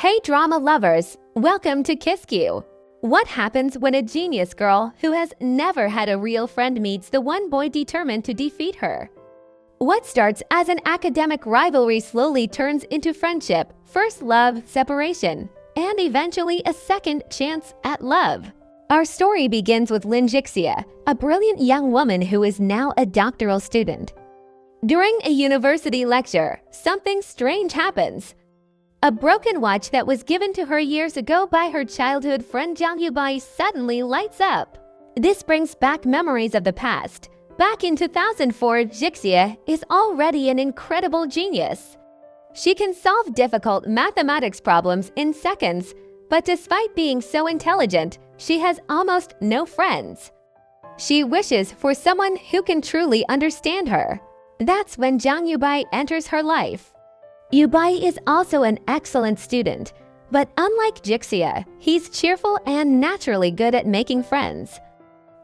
Hey drama lovers, welcome to Kiss You. What happens when a genius girl who has never had a real friend meets the one boy determined to defeat her? What starts as an academic rivalry slowly turns into friendship, first love, separation, and eventually a second chance at love. Our story begins with Zhixia, a brilliant young woman who is now a doctoral student. During a university lecture, something strange happens. A broken watch that was given to her years ago by her childhood friend Jiang Yubai suddenly lights up. This brings back memories of the past. Back in 2004, Zhixia is already an incredible genius. She can solve difficult mathematics problems in seconds, but despite being so intelligent, she has almost no friends. She wishes for someone who can truly understand her. That's when Jiang Yubai enters her life. Yubai is also an excellent student, but unlike Zhixia, he's cheerful and naturally good at making friends.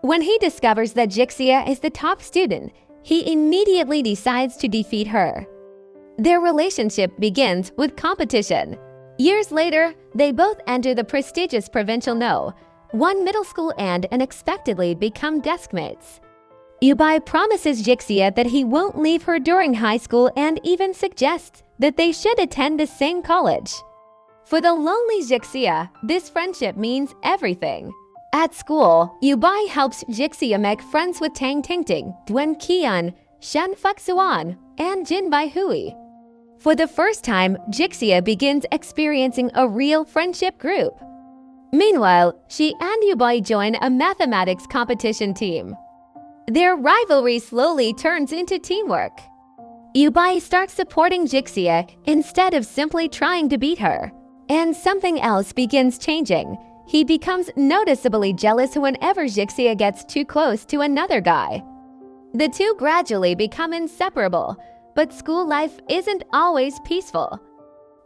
When he discovers that Zhixia is the top student, he immediately decides to defeat her. Their relationship begins with competition. Years later, they both enter the prestigious provincial No. 1 middle school and unexpectedly become deskmates. Yubai promises Zhixia that he won't leave her during high school and even suggests that they should attend the same college. For the lonely Zhixia, this friendship means everything. At school, Yubai helps Zhixia make friends with Tang Tingting, Duen Qian, Shen Fuxuan, and Jin Bai Hui. For the first time, Zhixia begins experiencing a real friendship group. Meanwhile, she and Yubai join a mathematics competition team. Their rivalry slowly turns into teamwork. Yubai starts supporting Zhixia instead of simply trying to beat her. And something else begins changing. He becomes noticeably jealous whenever Zhixia gets too close to another guy. The two gradually become inseparable, but school life isn't always peaceful.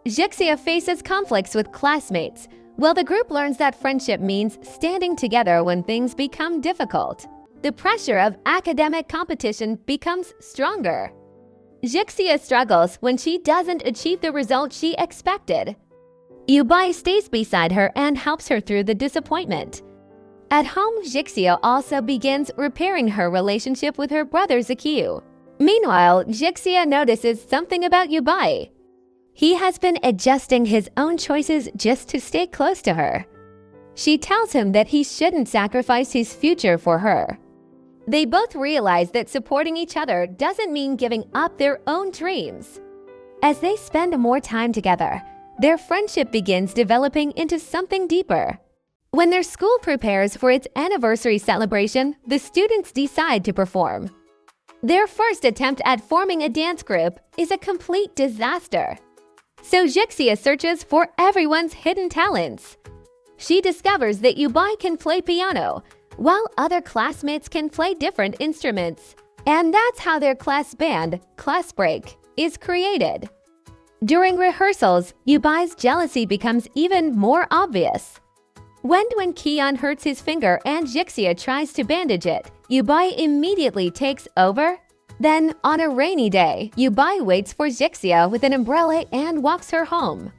Zhixia faces conflicts with classmates, while the group learns that friendship means standing together when things become difficult. The pressure of academic competition becomes stronger. Zhixia struggles when she doesn't achieve the result she expected. Yubai stays beside her and helps her through the disappointment. At home, Zhixia also begins repairing her relationship with her brother Zhixia. Meanwhile, Zhixia notices something about Yubai. He has been adjusting his own choices just to stay close to her. She tells him that he shouldn't sacrifice his future for her. They both realize that supporting each other doesn't mean giving up their own dreams. As they spend more time together, their friendship begins developing into something deeper. When their school prepares for its anniversary celebration, the students decide to perform. Their first attempt at forming a dance group is a complete disaster. So Zhixia searches for everyone's hidden talents. She discovers that Yubai can play piano, while other classmates can play different instruments. And that's how their class band, Class Break, is created. During rehearsals, Yubai's jealousy becomes even more obvious. When Qian hurts his finger and Zhixia tries to bandage it, Yubai immediately takes over. Then, on a rainy day, Yubai waits for Zhixia with an umbrella and walks her home.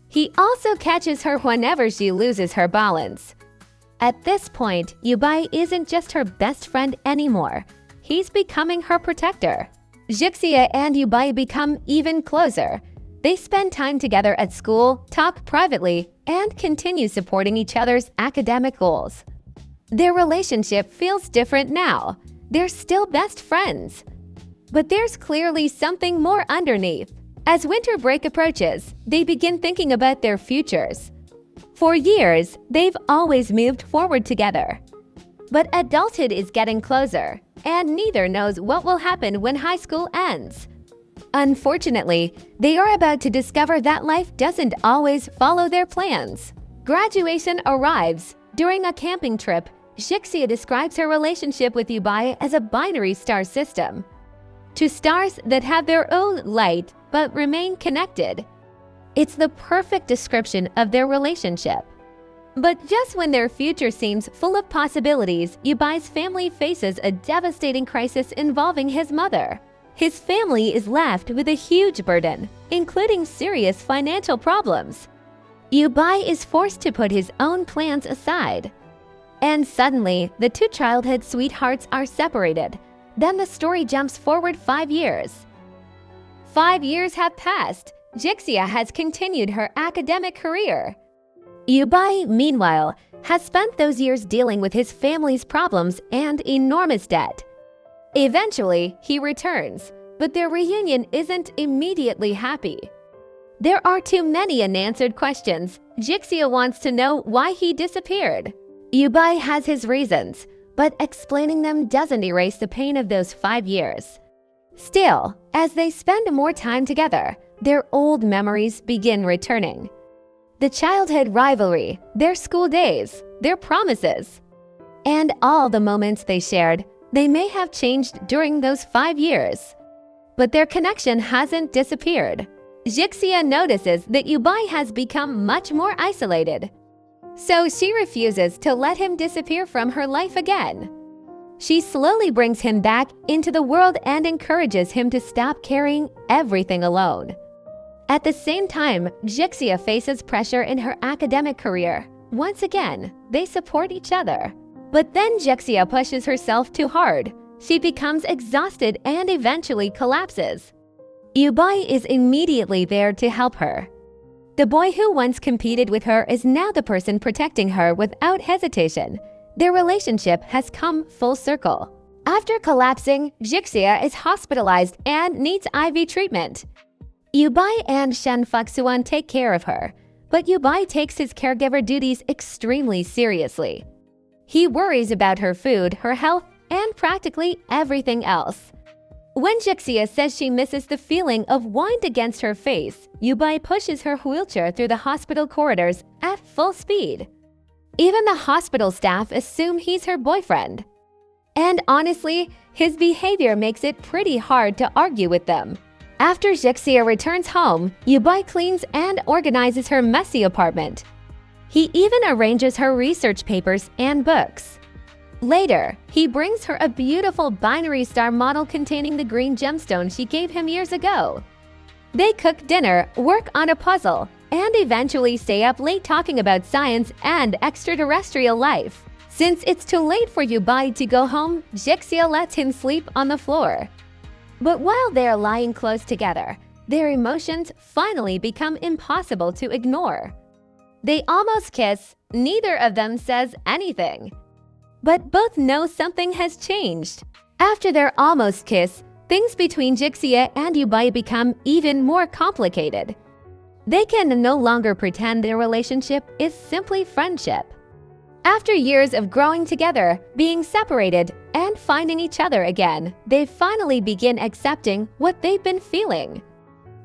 He also catches her whenever she loses her balance. At this point, Yubai isn't just her best friend anymore. He's becoming her protector. Zhixia and Yubai become even closer. They spend time together at school, talk privately, and continue supporting each other's academic goals. Their relationship feels different now. They're still best friends. But there's clearly something more underneath. As winter break approaches, they begin thinking about their futures. For years, they've always moved forward together. But adulthood is getting closer, and neither knows what will happen when high school ends. Unfortunately, they are about to discover that life doesn't always follow their plans. Graduation arrives. During a camping trip, Zhixia describes her relationship with Yubai as a binary star system. Two stars that have their own light but remain connected. It's the perfect description of their relationship. But just when their future seems full of possibilities, Yubai's family faces a devastating crisis involving his mother. His family is left with a huge burden, including serious financial problems. Yubai is forced to put his own plans aside. And suddenly, the two childhood sweethearts are separated. Then the story jumps forward 5 years. 5 years have passed. Zhixia has continued her academic career. Yubai, meanwhile, has spent those years dealing with his family's problems and enormous debt. Eventually, he returns, but their reunion isn't immediately happy. There are too many unanswered questions. Zhixia wants to know why he disappeared. Yubai has his reasons, but explaining them doesn't erase the pain of those 5 years. Still, as they spend more time together, their old memories begin returning. The childhood rivalry, their school days, their promises, and all the moments they shared, they may have changed during those 5 years. But their connection hasn't disappeared. Zhixia notices that Yubai has become much more isolated. So she refuses to let him disappear from her life again. She slowly brings him back into the world and encourages him to stop carrying everything alone. At the same time, Zhixia faces pressure in her academic career. Once again, they support each other. But then Zhixia pushes herself too hard. She becomes exhausted and eventually collapses. Yubai is immediately there to help her. The boy who once competed with her is now the person protecting her without hesitation. Their relationship has come full circle. After collapsing, Zhixia is hospitalized and needs IV treatment. Yubai and Shen Fuxuan take care of her, but Yubai takes his caregiver duties extremely seriously. He worries about her food, her health, and practically everything else. When Zhixia says she misses the feeling of wind against her face, Yubai pushes her wheelchair through the hospital corridors at full speed. Even the hospital staff assume he's her boyfriend. And honestly, his behavior makes it pretty hard to argue with them. After Zhixia returns home, Yubai cleans and organizes her messy apartment. He even arranges her research papers and books. Later, he brings her a beautiful binary star model containing the green gemstone she gave him years ago. They cook dinner, work on a puzzle, and eventually stay up late talking about science and extraterrestrial life. Since it's too late for Yubai to go home, Zhixia lets him sleep on the floor. But while they're lying close together, their emotions finally become impossible to ignore. They almost kiss, neither of them says anything. But both know something has changed. After their almost kiss, things between Zhixia and Yubai become even more complicated. They can no longer pretend their relationship is simply friendship. After years of growing together, being separated, and finding each other again, they finally begin accepting what they've been feeling.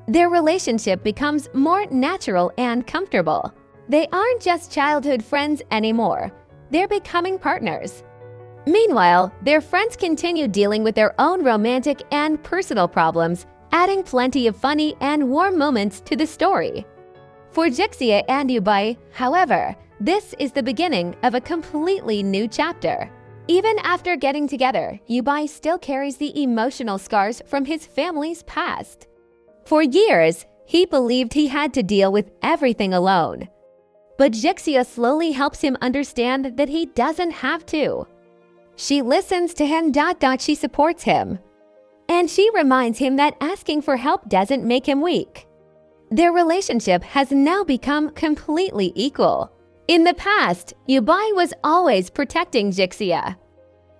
Their relationship becomes more natural and comfortable. They aren't just childhood friends anymore. They're becoming partners. Meanwhile, their friends continue dealing with their own romantic and personal problems, adding plenty of funny and warm moments to the story. For Zhixia and Yubai, however, this is the beginning of a completely new chapter. Even after getting together, Yubai still carries the emotional scars from his family's past. For years, he believed he had to deal with everything alone. But Zhixia slowly helps him understand that he doesn't have to. She listens to him. She supports him. And she reminds him that asking for help doesn't make him weak. Their relationship has now become completely equal. In the past, Yubai was always protecting Zhixia.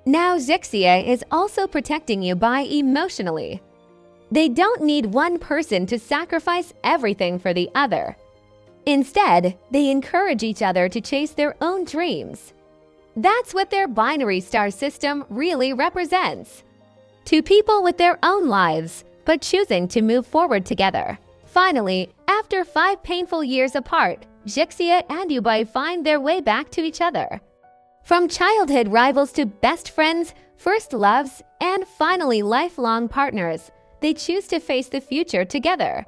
Now Zhixia is also protecting Yubai emotionally. They don't need one person to sacrifice everything for the other. Instead, they encourage each other to chase their own dreams. That's what their binary star system really represents. Two people with their own lives, but choosing to move forward together. Finally, after 5 painful years apart, Zhixia and Yubai find their way back to each other. From childhood rivals to best friends, first loves, and finally lifelong partners, they choose to face the future together.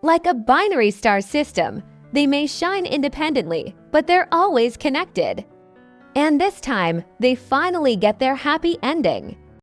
Like a binary star system, they may shine independently, but they're always connected. And this time, they finally get their happy ending.